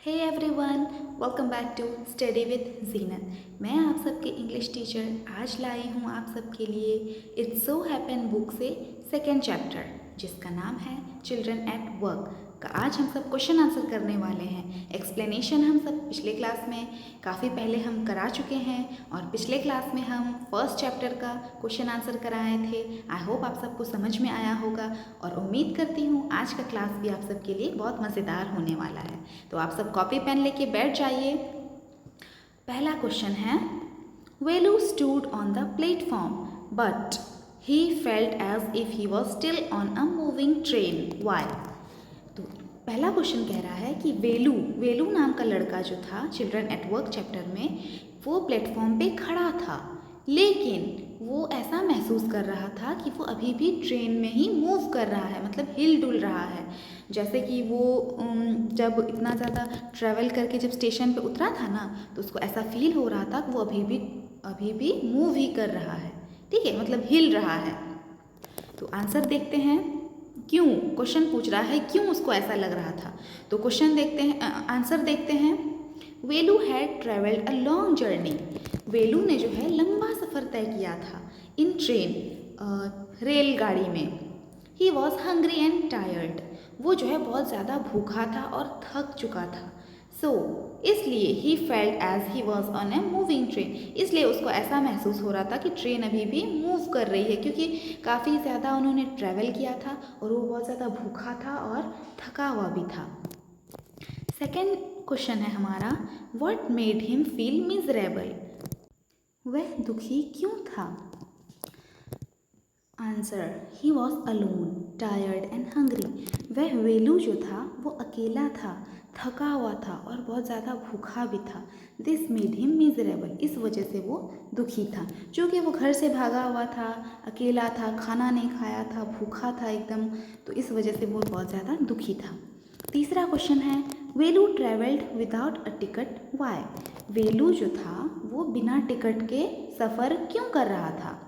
Hey everyone, welcome back to study with Zeenat. मैं आप सबके इंग्लिश टीचर आज लाई हूँ आप सबके लिए इट्स सो हैपन बुक से सेकेंड चैप्टर जिसका नाम है चिल्ड्रन एट वर्क का। आज हम सब क्वेश्चन आंसर करने वाले हैं। एक्सप्लेनेशन हम सब पिछले क्लास में काफ़ी पहले हम करा चुके हैं और पिछले क्लास में हम फर्स्ट चैप्टर का क्वेश्चन आंसर कराए थे। आई होप आप सबको समझ में आया होगा और उम्मीद करती हूँ आज का क्लास भी आप सबके लिए बहुत मज़ेदार होने वाला है। तो आप सब कॉपी पेन लेके बैठ जाइए। पहला क्वेश्चन है, Velu stood on the platform but he felt as if he was still on a moving train, why. तो पहला क्वेश्चन कह रहा है कि वेलू नाम का लड़का जो था चिल्ड्रन एट वर्क चैप्टर में वो प्लेटफॉर्म पे खड़ा था, लेकिन वो ऐसा महसूस कर रहा था कि वो अभी भी ट्रेन में ही मूव कर रहा है, मतलब हिल डुल रहा है। जैसे कि वो जब इतना ज़्यादा ट्रैवल करके जब स्टेशन पे उतरा था ना, तो उसको ऐसा फील हो रहा था कि वो अभी भी मूव ही कर रहा है, ठीक है, मतलब हिल रहा है। तो आंसर देखते हैं, क्यों क्वेश्चन पूछ रहा है क्यों उसको ऐसा लग रहा था। तो क्वेश्चन देखते हैं, आंसर देखते हैं। Velu had travelled a long journey. Velu ने जो है लंबा सफ़र तय किया था इन ट्रेन, रेलगाड़ी में। He was hungry and tired. वो जो है बहुत ज़्यादा भूखा था और थक चुका था। सो इसलिए he felt as he was on a moving train. इसलिए उसको ऐसा महसूस हो रहा था कि ट्रेन अभी भी मूव कर रही है, क्योंकि काफ़ी ज़्यादा उन्होंने ट्रैवल किया था और वो बहुत ज़्यादा भूखा था और थका हुआ भी था। सेकेंड क्वेश्चन है हमारा, what made him feel miserable. वह दुखी क्यों था। Answer, he was alone, tired and hungry. वह वेलू जो था वो अकेला था, थका हुआ था और बहुत ज़्यादा भूखा भी था। This made him miserable. इस वजह से वो दुखी था, क्योंकि वो घर से भागा हुआ था, अकेला था, खाना नहीं खाया था, भूखा था एकदम, तो इस वजह से वो बहुत ज़्यादा दुखी था। तीसरा क्वेश्चन है, Velu travelled without a ticket, why. Velu जो था वो बिना टिकट के सफ़र क्यों कर रहा था।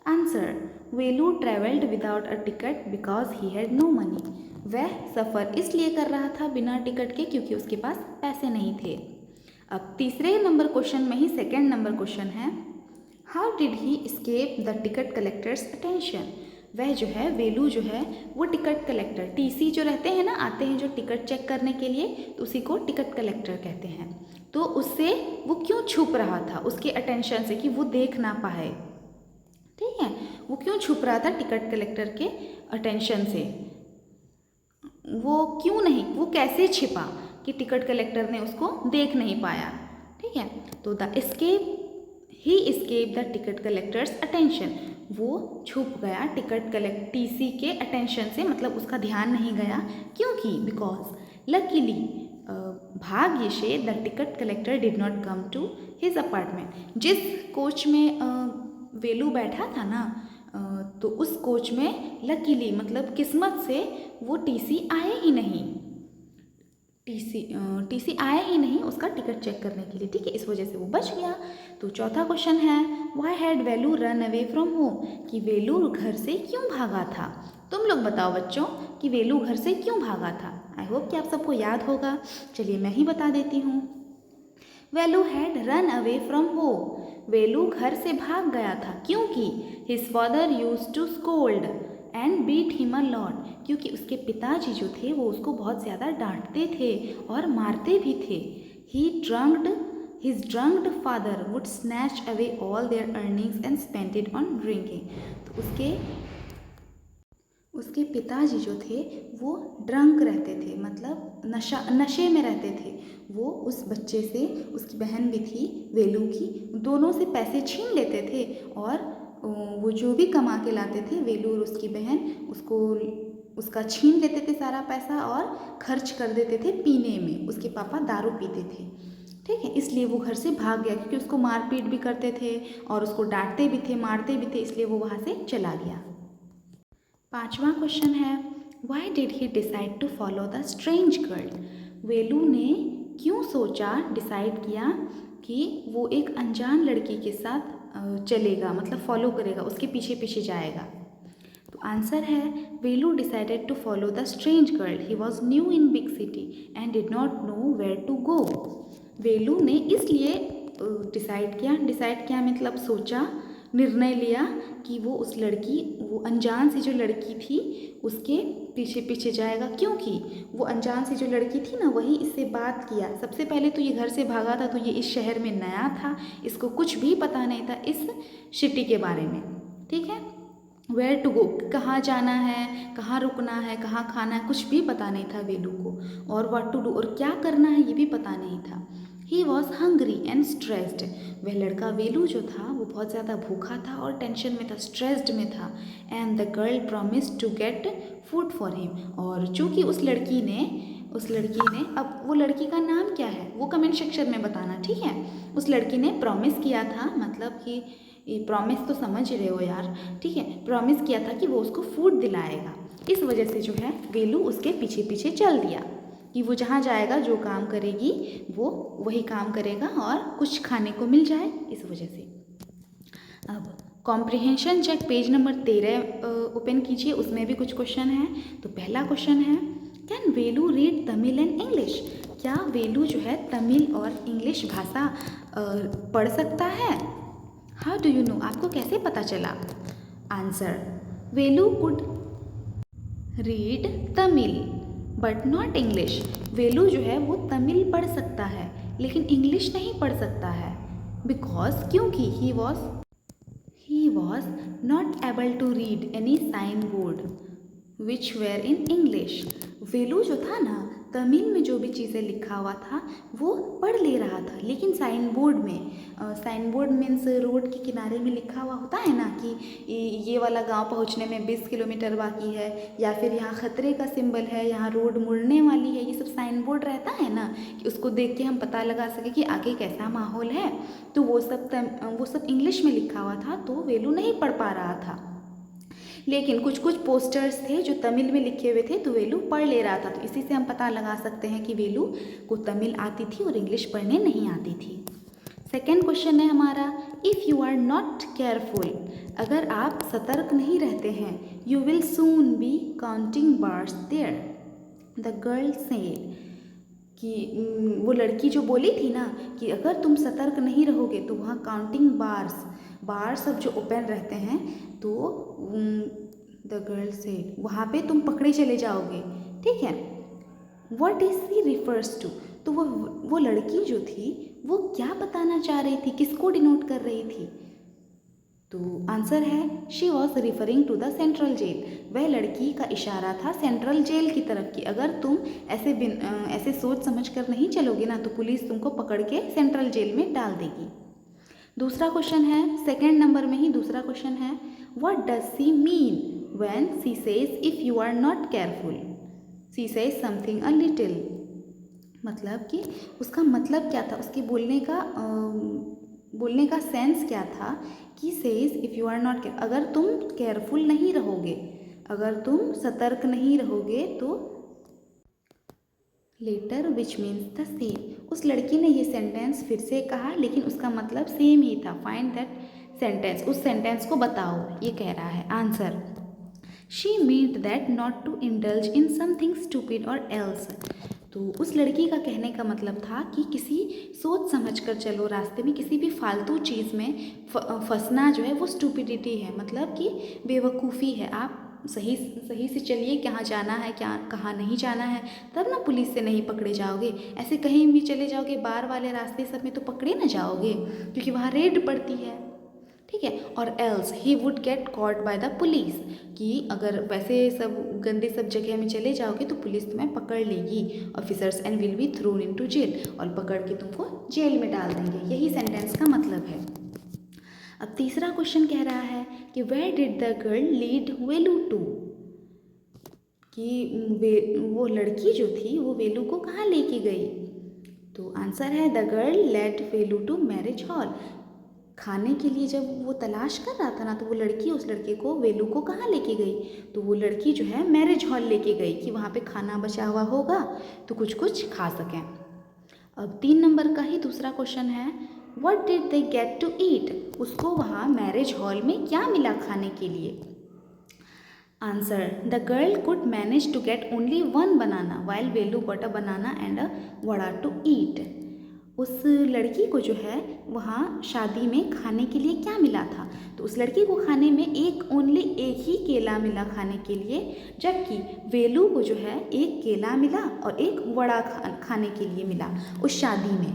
Answer, Velu travelled without a ticket because he had no money. वह सफ़र इसलिए कर रहा था बिना टिकट के क्योंकि उसके पास पैसे नहीं थे। अब तीसरे नंबर क्वेश्चन में ही सेकेंड नंबर क्वेश्चन है, how did he escape the ticket collector's attention. वह जो है वेलू जो है वो टिकट कलेक्टर, टीसी जो रहते हैं ना, आते हैं जो टिकट चेक करने के लिए, तो उसी को टिकट कलेक्टर कहते हैं। तो उससे वो क्यों छुप रहा था, उसके अटेंशन से, कि वो देख ना पाए, ठीक है, वो क्यों छुप रहा था टिकट कलेक्टर के अटेंशन से। वो क्यों नहीं, वो कैसे छिपा कि टिकट कलेक्टर ने उसको देख नहीं पाया, ठीक है। तो the escape, he escape the ticket collector's attention. वो छुप गया टीसी के अटेंशन से, मतलब उसका ध्यान नहीं गया, क्योंकि बिकॉज लकीली, भाग्य से, the ticket collector did not come to his apartment. जिस कोच में वेलू बैठा था ना, तो उस कोच में लकीली, मतलब किस्मत से, वो टीसी आए ही नहीं, टीसी आए ही नहीं उसका टिकट चेक करने के लिए, ठीक है, इस वजह से वो बच गया। तो चौथा क्वेश्चन है, why had Velu run away from home. कि वेलू घर से क्यों भागा था। तुम लोग बताओ बच्चों कि वेलू घर से क्यों भागा था। आई होप कि आप सबको याद होगा, चलिए मैं ही बता देती हूँ। Velu had run away from home. Velu घर से भाग गया था क्योंकि his father used to scold and beat him a lot. क्योंकि उसके पिताजी जो थे वो उसको बहुत ज़्यादा डांटते थे और मारते भी थे। His drunked father would snatch away all their earnings and spend it on drinking. तो उसके पिताजी जो थे वो ड्रंक रहते थे, मतलब नशे में रहते थे। वो उस बच्चे से, उसकी बहन भी थी वेलू की, दोनों से पैसे छीन लेते थे और वो जो भी कमा के लाते थे, वेलू और उसकी बहन उसका छीन लेते थे सारा पैसा और खर्च कर देते थे पीने में। उसके पापा दारू पीते थे, ठीक है, इसलिए वो घर से भाग गया, क्योंकि उसको मारपीट भी करते थे और उसको डांटते भी थे, मारते भी थे, इसलिए वो वहाँ से चला गया। पांचवा क्वेश्चन है, why did he decide to follow the strange girl. Velu ने क्यों सोचा, डिसाइड किया कि वो एक अनजान लड़की के साथ चलेगा, मतलब फॉलो करेगा, उसके पीछे पीछे जाएगा। तो आंसर है Velu decided to follow the strange girl. He was new in big city and did not know where to go. Velu ने इसलिए डिसाइड किया मतलब सोचा, निर्णय लिया कि वो उस लड़की, वो अनजान सी जो लड़की थी उसके पीछे पीछे जाएगा, क्योंकि वो अनजान सी जो लड़की थी ना वही इससे बात किया। सबसे पहले तो ये घर से भागा था, तो ये इस शहर में नया था, इसको कुछ भी पता नहीं था इस सिटी के बारे में, ठीक है। वेयर टू गो, कहाँ जाना है, कहाँ रुकना है, कहाँ खाना है, कुछ भी पता नहीं था वेलू को। और व्हाट टू डू, और क्या करना है ये भी पता नहीं था। He was hungry and stressed. वह लड़का वेलू जो था वो बहुत ज़्यादा भूखा था और टेंशन में था, स्ट्रेस्ड में था। And the girl promised to get food for him. और चूँकि उस लड़की ने अब वो लड़की का नाम क्या है वो कमेंट सेक्शन में बताना, ठीक है। उस लड़की ने प्रॉमिस किया था, मतलब कि प्रॉमिस तो समझ रहे हो यार, ठीक है। प्रॉमिस किया था कि वो उसको फूड दिलाएगा। इस वजह से जो है वेलू उसके पीछे पीछे चल दिया कि वो जहाँ जाएगा, जो काम करेगी वो वही काम करेगा और कुछ खाने को मिल जाए, इस वजह से। अब comprehension check page number 13 open कीजिए, उसमें भी कुछ क्वेश्चन है। तो पहला क्वेश्चन है, can Velu read Tamil and English? क्या वेलू जो है तमिल और इंग्लिश भाषा पढ़ सकता है? हाउ डू यू नो, आपको कैसे पता चला? Answer, Velu could read Tamil but not English. Velu जो है वो तमिल पढ़ सकता है लेकिन इंग्लिश नहीं पढ़ सकता है। बिकॉज, क्योंकि he was not able to read any sign board which were in English. Velu जो था ना, तमिल में जो भी चीज़ें लिखा हुआ था वो पढ़ ले रहा था, लेकिन साइन बोर्ड मीन्स रोड के किनारे में लिखा हुआ होता है ना कि ये वाला गांव पहुंचने में 20 किलोमीटर बाकी है, या फिर यहाँ खतरे का सिंबल है, यहाँ रोड मुड़ने वाली है, ये सब साइन बोर्ड रहता है ना कि उसको देख के हम पता लगा सके कि आगे कैसा माहौल है। तो वो सब इंग्लिश में लिखा हुआ था, तो वेलू नहीं पढ़ पा रहा था। लेकिन कुछ कुछ पोस्टर्स थे जो तमिल में लिखे हुए थे, तो वेलू पढ़ ले रहा था। तो इसी से हम पता लगा सकते हैं कि वेलू को तमिल आती थी और इंग्लिश पढ़ने नहीं आती थी। सेकेंड क्वेश्चन है हमारा, if you are not careful, अगर आप सतर्क नहीं रहते हैं, you will soon be counting bars there. The girl said, कि वो लड़की जो बोली थी ना कि अगर तुम सतर्क नहीं रहोगे तो वहाँ काउंटिंग बार्स सब जो ओपन रहते हैं, तो द गर्ल सेड, वहाँ पे तुम पकड़े चले जाओगे, ठीक है। What is she refers to, तो वो लड़की जो थी वो क्या बताना चाह रही थी, किसको डिनोट कर रही थी? तो आंसर है, she was referring to the central jail. वह लड़की का इशारा था सेंट्रल जेल की तरफ कि अगर तुम ऐसे सोच समझ कर नहीं चलोगे ना तो पुलिस तुमको पकड़ के सेंट्रल जेल में डाल देगी। दूसरा क्वेश्चन है, सेकेंड नंबर में ही दूसरा क्वेश्चन है, what does she mean when she says if you are not careful? She says something a little, मतलब कि उसका मतलब क्या था, उसके बोलने का सेंस क्या था कि says if you are not, अगर तुम केयरफुल नहीं रहोगे, अगर तुम सतर्क नहीं रहोगे तो later which means the same. उस लड़की ने ये सेंटेंस फिर से कहा लेकिन उसका मतलब सेम ही था। फाइंड दैट सेंटेंस, उस सेंटेंस को बताओ, ये कह रहा है। Answer, she meant that not to indulge in something stupid और एल्स। तो उस लड़की का कहने का मतलब था कि किसी सोच समझ कर चलो रास्ते में, किसी भी फालतू चीज़ में फंसना जो है वो स्टूपिडिटी है, मतलब कि बेवकूफ़ी है। आप सही से चलिए, कहाँ जाना है, क्या कहाँ नहीं जाना है, तब ना पुलिस से नहीं पकड़े जाओगे। ऐसे कहीं भी चले जाओगे बार वाले रास्ते सब में तो पकड़े ना जाओगे, क्योंकि वहाँ रेड पड़ती है, ठीक है। और else he would get caught by the police, कि अगर वैसे सब गंदे सब जगह में चले जाओगे तो पुलिस तुम्हें पकड़ लेगी, officers and will be thrown into jail, और पकड़ के तुमको जेल में डाल देंगे। यही सेंटेंस का मतलब है। अब तीसरा क्वेश्चन कह रहा है कि where did the girl lead Velu to, कि वो लड़की जो थी वो वेलू को कहाँ लेके गई? तो आंसर है, the girl led Velu to marriage hall. खाने के लिए जब वो तलाश कर रहा था ना, तो वो लड़की उस लड़के को, वेलू को कहाँ लेके गई? तो वो लड़की जो है मैरिज हॉल लेके गई कि वहाँ पे खाना बचा हुआ होगा तो कुछ खा सकें। अब 3 नंबर का ही दूसरा क्वेश्चन है, what did they get to eat? उसको वहाँ मैरिज हॉल में क्या मिला खाने के लिए? Answer, the girl could manage to get only one banana while Velu got a banana and a vada to eat. उस लड़की को जो है वहाँ शादी में खाने के लिए क्या मिला था? तो उस लड़की को खाने में ओनली एक ही केला मिला खाने के लिए, जबकि वेलू को जो है एक केला मिला और एक वड़ा खाने के लिए मिला उस शादी में।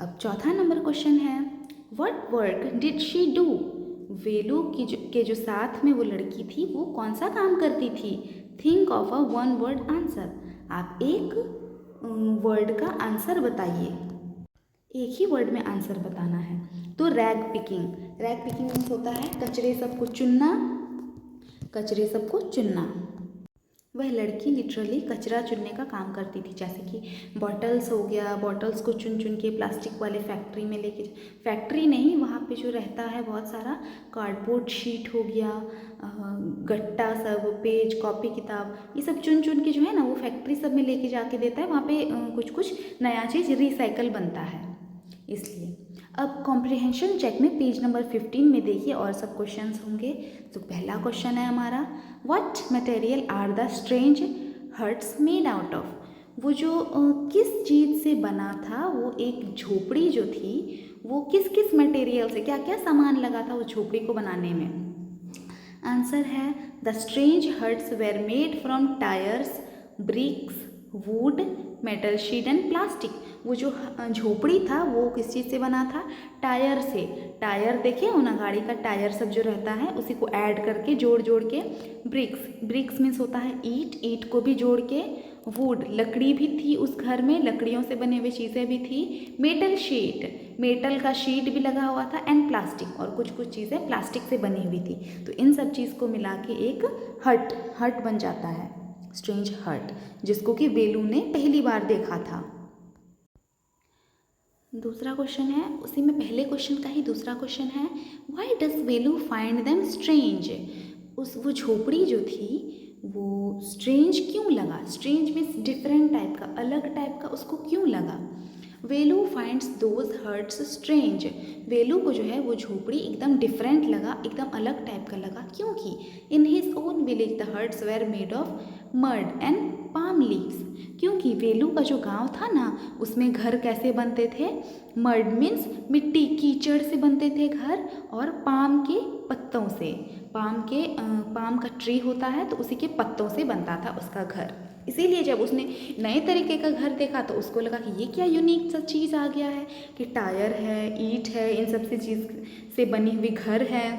अब चौथा नंबर क्वेश्चन है, what work did she do? Velu के जो साथ में वो लड़की थी वो कौन सा काम करती थी? Think of a one word answer. आप एक वर्ड का आंसर बताइए, एक ही वर्ड में आंसर बताना है। तो rag picking, rag picking means होता है कचरे सबको चुनना, कचरे सबको चुनना। वह लड़की लिटरली कचरा चुनने का काम करती थी, जैसे कि बॉटल्स हो गया, बॉटल्स को चुन चुन के प्लास्टिक वाले फैक्ट्री में लेके, फैक्ट्री नहीं, वहाँ पे जो रहता है बहुत सारा कार्डबोर्ड शीट हो गया, गट्टा सब, पेज, कॉपी, किताब, ये सब चुन चुन के जो है ना वो फैक्ट्री सब में लेके जाके देता है, वहाँ पे कुछ कुछ नया चीज़ रिसाइकल बनता है इसलिए। अब कॉम्प्रिहेंशन चेक में पेज नंबर 15 में देखिए और सब क्वेश्चंस होंगे। तो पहला क्वेश्चन है हमारा, what material are the strange huts made out of? वो जो किस चीज़ से बना था, वो एक झोपड़ी जो थी वो किस किस मटेरियल से, क्या क्या सामान लगा था वो झोपड़ी को बनाने में? आंसर है, the strange huts were made from tyres, bricks, wood, metal sheet and plastic. वो जो झोपड़ी था वो किस चीज़ से बना था? टायर से। टायर देखे हो ना, गाड़ी का टायर सब जो रहता है उसी को ऐड करके जोड़ जोड़ के, ब्रिक्स, ब्रिक्स मीन्स होता है ईंट, ईंट को भी जोड़ के, वुड, लकड़ी भी थी उस घर में, लकड़ियों से बने हुए चीज़ें भी थी, मेटल शीट, मेटल का शीट भी लगा हुआ था, एंड प्लास्टिक, और कुछ कुछ चीज़ें प्लास्टिक से बनी हुई थी। तो इन सब चीज़ को मिला के एक हट बन जाता है, स्ट्रेंज हट, जिसको कि वेलू ने पहली बार देखा था। दूसरा क्वेश्चन है, उसी में पहले क्वेश्चन का ही दूसरा क्वेश्चन है, why does Velu find them strange? वो झोपड़ी जो थी वो स्ट्रेंज क्यों लगा? स्ट्रेंज मीन्स डिफरेंट टाइप का, अलग टाइप का, उसको क्यों लगा? वेलू फाइंड्स दोज हर्ट्स स्ट्रेंज। वेलू को जो है वो झोपड़ी एकदम डिफरेंट लगा, एकदम अलग टाइप का लगा, क्योंकि in his own village the huts were made of mud and palm leaves. क्योंकि वेलू का जो गांव था ना उसमें घर कैसे बनते थे? मड मीन्स मिट्टी, कीचड़ से बनते थे घर, और पाम के पत्तों से, पाम का ट्री होता है तो उसी के पत्तों से बनता था उसका घर। इसीलिए जब उसने नए तरीके का घर देखा तो उसको लगा कि ये क्या यूनिक सा चीज़ आ गया है, कि टायर है, ईंट है, इन सब से चीज़ से बनी हुई घर है,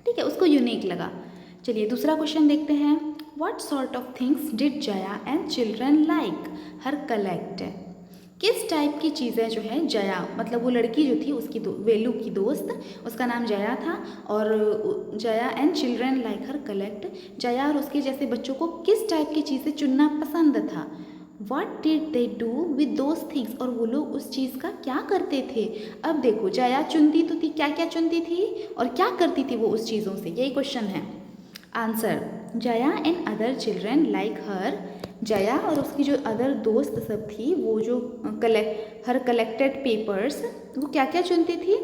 ठीक है, उसको यूनिक लगा। चलिए दूसरा क्वेश्चन देखते हैं, what sort of things did Jaya and children like her collect? किस टाइप की चीज़ें जो है जया, मतलब वो लड़की जो थी उसकी वेलू की दोस्त, उसका नाम जया था, और Jaya and children like her collect, Jaya और उसके जैसे बच्चों को किस टाइप की चीज़ें चुनना पसंद था? What did they do with those things? और वो लोग उस चीज़ का क्या करते थे? अब देखो, जया चुनती तो थी, क्या क्या चुनती थी और क्या करती थी वो उस चीज़ों से, यही क्वेश्चन है। Answer, Jaya and other children like her, Jaya और उसकी जो अदर दोस्त सब थी वो जो हर कलेक्टेड पेपर्स, वो क्या क्या चुनती थी?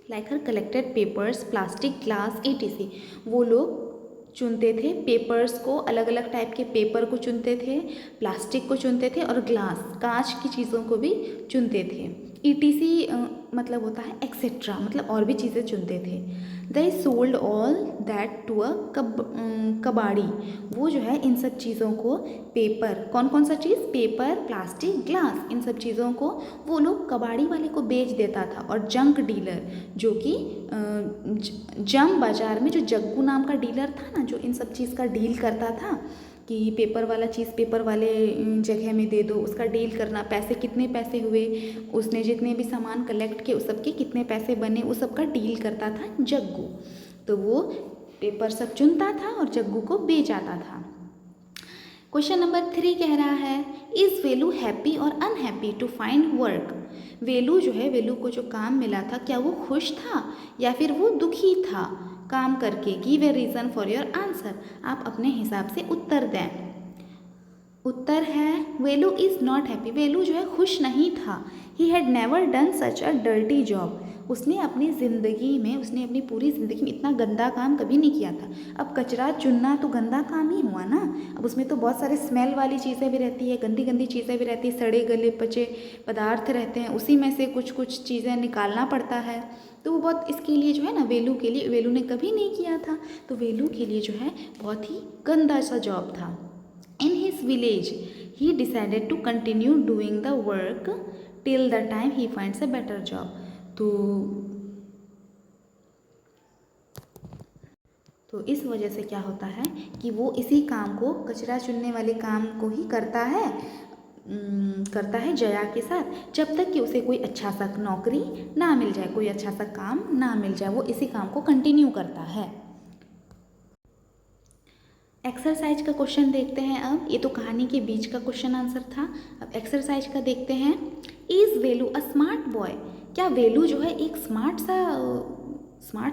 Like her collected papers, plastic, glass, etc। वो लोग चुनते थे पेपर्स को, अलग अलग टाइप के पेपर को चुनते थे, प्लास्टिक को चुनते थे, और ग्लास, कांच की चीज़ों को भी चुनते थे। etc मतलब होता है एक्सेट्रा, मतलब और भी चीज़ें चुनते थे। They sold all that to a kabadi. वो जो है इन सब चीज़ों को, पेपर, कौन कौन सा चीज़, पेपर, प्लास्टिक, ग्लास, इन सब चीज़ों को वो लोग कबाड़ी वाले को बेच देता था। और जंक डीलर, जो कि जम बाज़ार में जो जग्गू नाम का डीलर था ना, जो इन सब चीज़ का डील करता था कि पेपर वाला चीज़ पेपर वाले जगह में दे दो, उसका डील करना, पैसे कितने पैसे हुए, उसने जितने भी सामान कलेक्ट किए उस सब के कितने पैसे बने, उस सब का डील करता था जग्गू। तो वो पेपर सब चुनता था और जग्गू को बेच आता था। क्वेश्चन नंबर 3 कह रहा है, इज़ वेलू हैप्पी और अनहैप्पी टू फाइंड वर्क? वेलू जो है, वेलू को जो काम मिला था, क्या वो खुश था या फिर वो दुखी था काम करके? Give a reason for your answer. आप अपने हिसाब से उत्तर दें। उत्तर है, वेलू इज़ नॉट हैप्पी। वेलू जो है खुश नहीं था। He had never done such a dirty job. उसने अपनी ज़िंदगी में, उसने अपनी पूरी ज़िंदगी में इतना गंदा काम कभी नहीं किया था। अब कचरा चुनना तो गंदा काम ही हुआ ना। अब उसमें तो बहुत सारे स्मेल वाली चीज़ें भी रहती है, गंदी गंदी चीज़ें भी रहती है, सड़े गले पचे पदार्थ रहते हैं, उसी में से कुछ कुछ चीज़ें निकालना पड़ता है। तो वो बहुत इसके लिए जो है ना, वेलू के लिए, वेलू ने कभी नहीं किया था, तो वेलू के लिए जो है बहुत ही गंदा सा जॉब था। In his village he decided to continue doing the work till the time he finds a better job. तो इस वजह से क्या होता है कि वो इसी काम को, कचरा चुनने वाले काम को ही करता है जया के साथ, जब तक कि उसे कोई अच्छा सा नौकरी ना मिल जाए, कोई अच्छा सा काम ना मिल जाए, वो इसी काम को कंटिन्यू करता है। एक्सरसाइज का क्वेश्चन देखते हैं अब। ये तो कहानी के बीच का क्वेश्चन आंसर था। अब एक्सरसाइज का देखते हैं। Is Velu a smart boy? क्या वेलू जो है एक स्मार्ट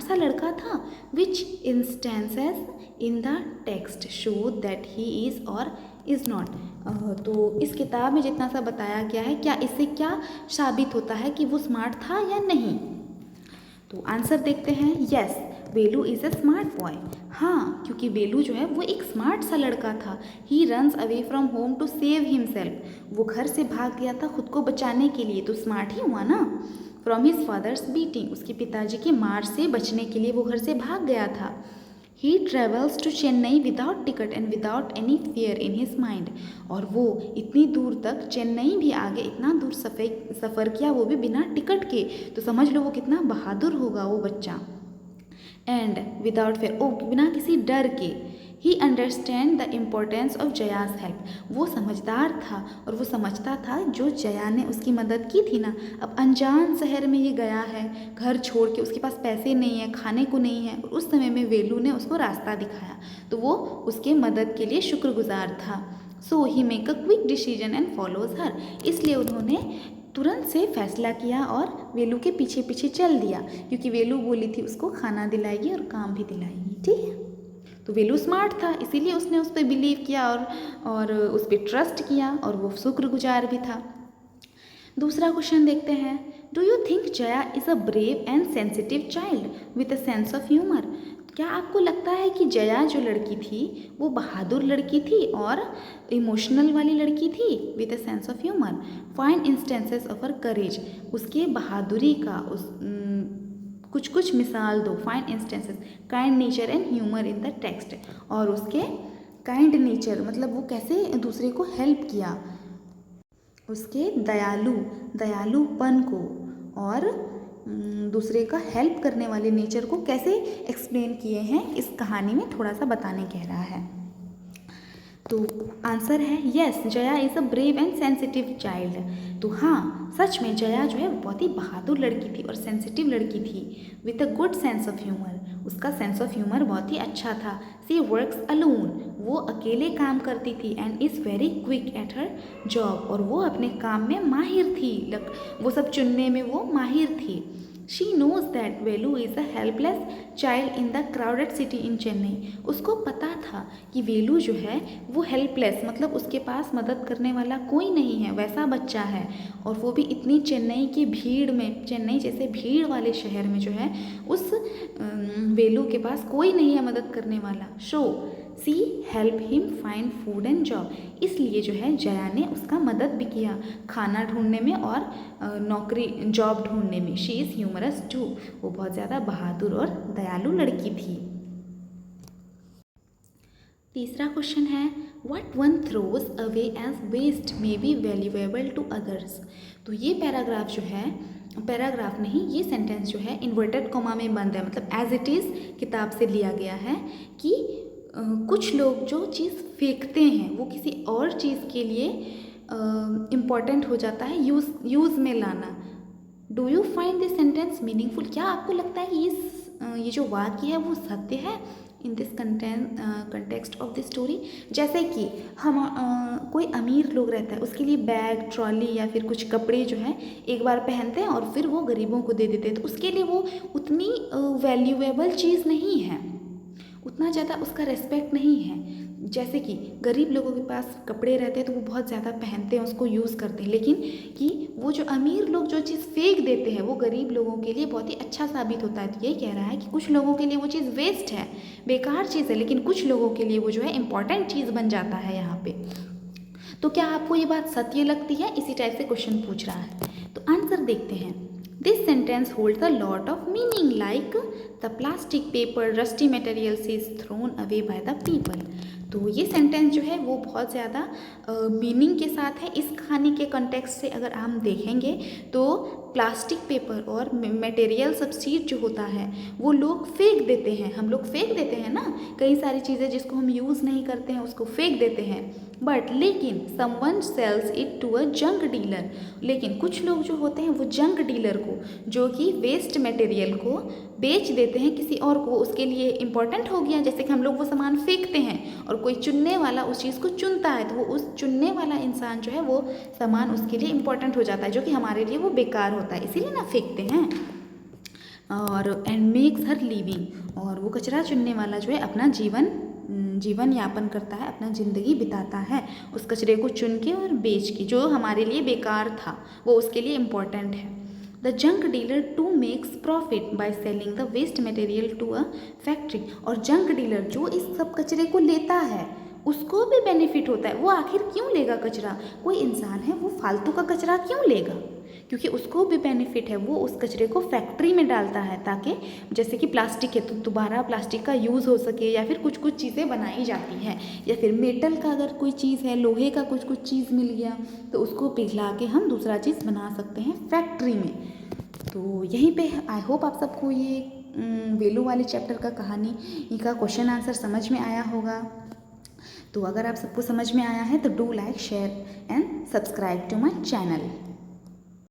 सा लड़का था? Which instances in the text show that he is or is not? तो इस किताब में जितना सा बताया गया है, क्या इससे क्या साबित होता है कि वो स्मार्ट था या नहीं? तो आंसर देखते हैं। Yes, Velu is a smart boy. हाँ, क्योंकि वेलू जो है वो एक स्मार्ट सा लड़का था। He runs away from home to save himself. वो घर से भाग गया था खुद को बचाने के लिए, तो स्मार्ट ही हुआ ना। फ्रॉम हिज फादर्स बीटिंग, उसके पिताजी की मार से बचने के लिए वो घर से भाग गया था। He travels to Chennai without ticket and without any fear in his mind. और वो इतनी दूर तक, चेन्नई भी आगे, इतना दूर सफ़र किया, वो भी बिना टिकट के। तो समझ लो वो कितना बहादुर होगा वो बच्चा। एंड विदाउट फेयर, ओ बिना किसी डर के। He understand the importance of Jaya's help. वो समझदार था और वो समझता था जो जया ने उसकी मदद की थी ना। अब अनजान शहर में ये गया है, घर छोड़ के, उसके पास पैसे नहीं है, खाने को नहीं है, और उस समय में वेलू ने उसको रास्ता दिखाया, तो वो उसके मदद के लिए शुक्रगुजार था। So he make a quick decision and follows her. इसलिए उन्होंने तुरंत से फैसला किया और वेलू के पीछे पीछे चल दिया, क्योंकि वेलू बोली थी उसको खाना दिलाएगी और काम भी दिलाएगी। ठीक है, तो वेलू स्मार्ट था, इसीलिए उसने उस पर बिलीव किया और उस पर ट्रस्ट किया, और वो शुक्रगुजार भी था। दूसरा क्वेश्चन देखते हैं। Do you think Jaya is a brave and sensitive child with a sense of humour? क्या आपको लगता है कि जया जो लड़की थी वो बहादुर लड़की थी और इमोशनल वाली लड़की थी with a sense of humour? Find instances of her courage. उसके बहादुरी का कुछ कुछ मिसाल दो। Find instances, kind nature and humour in the text. और उसके काइंड नेचर मतलब वो कैसे दूसरे को हेल्प किया, उसके दयालुपन को और दूसरे का हेल्प करने वाले नेचर को कैसे एक्सप्लेन किए हैं, इस कहानी में थोड़ा सा बताने कह रहा है। तो आंसर है yes, Jaya is a brave and sensitive child. तो हाँ, सच में जया जो है बहुत ही बहादुर लड़की थी और सेंसिटिव लड़की थी, with a good sense of humour. उसका सेंस ऑफ ह्यूमर बहुत ही अच्छा था। सी वर्क्स अलोन, वो अकेले काम करती थी, and is very quick at her job, और वो अपने काम में माहिर थी, वो सब चुनने में वो माहिर थी। She knows that Velu is a helpless child in the crowded city in Chennai. उसको पता था कि वेलू जो है वो हेल्पलेस, मतलब उसके पास मदद करने वाला कोई नहीं है, वैसा बच्चा है, और वो भी इतनी चेन्नई की भीड़ में, चेन्नई जैसे भीड़ वाले शहर में जो है उस वेलू के पास कोई नहीं है मदद करने वाला। She help him find food and job. इसलिए जो है जया ने उसका मदद भी किया खाना ढूंढने में और नौकरी जॉब ढूंढने में। शी इज़ ह्यूमरस टू, वो बहुत ज़्यादा बहादुर और दयालु लड़की थी। तीसरा क्वेश्चन है, what one throws away as waste may be valuable to others. तो ये पैराग्राफ जो है, पैराग्राफ नहीं, ये सेंटेंस जो है इन्वर्टेड कॉमा में बंद है, मतलब एज इट इज़ किताब से लिया गया है कि कुछ लोग जो चीज़ फेंकते हैं वो किसी और चीज़ के लिए इम्पॉर्टेंट हो जाता है यूज़ में लाना। Do you find this sentence meaningful? क्या आपको लगता है कि ये जो वाक्य है वो सत्य है in this context of this story? जैसे कि हम कोई अमीर लोग रहता है, उसके लिए बैग, ट्रॉली या फिर कुछ कपड़े जो है एक बार पहनते हैं और फिर वो गरीबों को दे देते हैं, तो उसके लिए वो उतनी वैल्यूएबल चीज़ नहीं है, उतना ज़्यादा उसका रेस्पेक्ट नहीं है। जैसे कि गरीब लोगों के पास कपड़े रहते हैं तो वो बहुत ज़्यादा पहनते हैं, उसको यूज़ करते हैं, लेकिन कि वो जो अमीर लोग जो चीज़ फेंक देते हैं वो गरीब लोगों के लिए बहुत ही अच्छा साबित होता है। तो यही कह रहा है कि कुछ लोगों के लिए वो चीज़ वेस्ट है, बेकार चीज़ है, लेकिन कुछ लोगों के लिए वो जो है इम्पॉर्टेंट चीज़ बन जाता है यहाँ पे। तो क्या आपको ये बात सत्य लगती है? इसी टाइप से क्वेश्चन पूछ रहा है। तो आंसर देखते हैं। This sentence holds a lot of meaning like the plastic paper rusty materials is thrown away by the people. तो ये सेंटेंस जो है वो बहुत ज़्यादा मीनिंग के साथ है। इस कहानी के कंटेक्स्ट से अगर हम देखेंगे तो प्लास्टिक पेपर और मटेरियल सब्सिड जो होता है वो लोग फेंक देते हैं, हम लोग फेंक देते हैं ना, कई सारी चीज़ें जिसको हम यूज़ नहीं करते हैं उसको फेंक देते हैं। बट लेकिन someone sells it to a junk dealer, लेकिन कुछ लोग जो होते हैं वो जंक डीलर को, जो कि वेस्ट मटेरियल को बेच देते हैं किसी और को, उसके लिए इम्पॉर्टेंट हो गया। जैसे कि हम लोग वो सामान फेंकते हैं और कोई चुनने वाला उस चीज़ को चुनता है, तो वो उस चुनने वाला इंसान जो है वो सामान उसके लिए इम्पॉर्टेंट हो जाता है, जो कि हमारे लिए वो बेकार होता है, इसीलिए ना फेंकते हैं। और एंड मेक्स हर लिविंग, और वो कचरा चुनने वाला जो है अपना जीवन यापन करता है, अपना ज़िंदगी बिताता है उस कचरे को चुन के और बेच के, जो हमारे लिए बेकार था वो उसके लिए इम्पॉर्टेंट है। The junk dealer to makes profit by selling the waste material to a factory, और जंक डीलर जो इस सब कचरे को लेता है उसको भी बेनिफिट होता है। वो आखिर क्यों लेगा कचरा? कोई इंसान है वो फालतू का कचरा क्यों लेगा? क्योंकि उसको भी बेनिफिट है, वो उस कचरे को फैक्ट्री में डालता है ताकि जैसे कि प्लास्टिक है तो दोबारा प्लास्टिक का यूज़ हो सके, या फिर कुछ कुछ चीज़ें बनाई जाती हैं, या फिर मेटल का अगर कोई चीज़ है, लोहे का कुछ कुछ चीज़ मिल गया तो उसको पिघला के हम दूसरा चीज़ बना सकते हैं फैक्ट्री में। तो यहीं पे आई होप आप सबको ये वेलू वाले चैप्टर का कहानी का क्वेश्चन आंसर समझ में आया होगा। तो अगर आप सबको समझ में आया है तो do like share and subscribe to my channel.